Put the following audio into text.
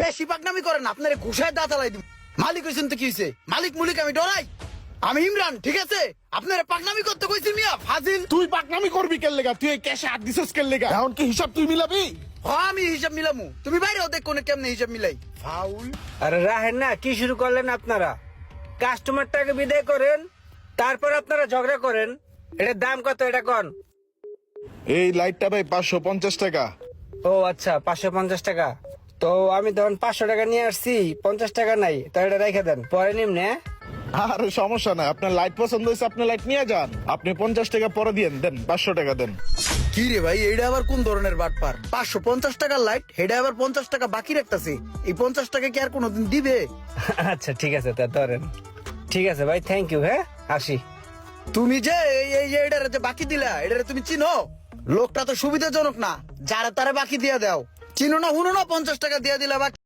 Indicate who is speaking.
Speaker 1: বেশি পাকনামি করেন, আপনারে ঘুষায় দাঁত আলাই দিব। মালিক হইছেন তো কি হইছে? মালিক মুলিক আমি ডরাই? আমি ইমরান, ঠিক আছে? আপনারা পাকনামি করতে কইছি মিয়া, ফাজিল।
Speaker 2: তুই পাকনামি করবি কেন লেগা? তুই এই ক্যাশে হাত দিছিস কেন লেগা? এখন কি হিসাব তুই মিলাবি?
Speaker 1: আমি হিসাব মিলামু, তুমি বাইরে ওদের কোনে কেমনে হিসাব মিলাই? ফাউল।
Speaker 3: আরে রাহেন না, কি শুরু করলেন আপনারা? কাস্টমারটাকে বিদায় করেন, তারপর আপনারা ঝগড়া করেন। এটার দাম কত এটা কোন?
Speaker 2: এই লাইটটা ভাই 550 টাকা।
Speaker 3: ও আচ্ছা, 550 টাকা। তো আমি তখন 500 টাকা নিয়ে আসছি, 50 টাকা নাই, তো এটা রেখে দেন, পরে নিমনে।
Speaker 2: আর সমস্যা নাই, আপনার লাইট পছন্দ হয়েছে আপনি লাইট নিয়ে যান। আপনি 50 টাকা পরে দিয়েন, দেন 500 টাকা দেন।
Speaker 1: কি রে ভাই, এইটা আবার কোন ধরনের বাটপার? 550 টাকার লাইট, হেডা আবার 50 টাকা বাকি রাখতেছে। এই 50 টাকা কি আর কোনোদিন দিবে?
Speaker 3: আচ্ছা ঠিক আছে, তা ধরেন। ঠিক আছে ভাই, থ্যাংক ইউ। হ্যাঁ, আসি।
Speaker 1: তুমি যে এটারে যে বাকি দিলা, এটারে তুমি চিনো? লোকটা তো সুবিধাজনক না, যারা তারা বাকি দিয়ে দাও। চিনো না হুনো না, 50 টাকা দিয়ে দিলা বাকি।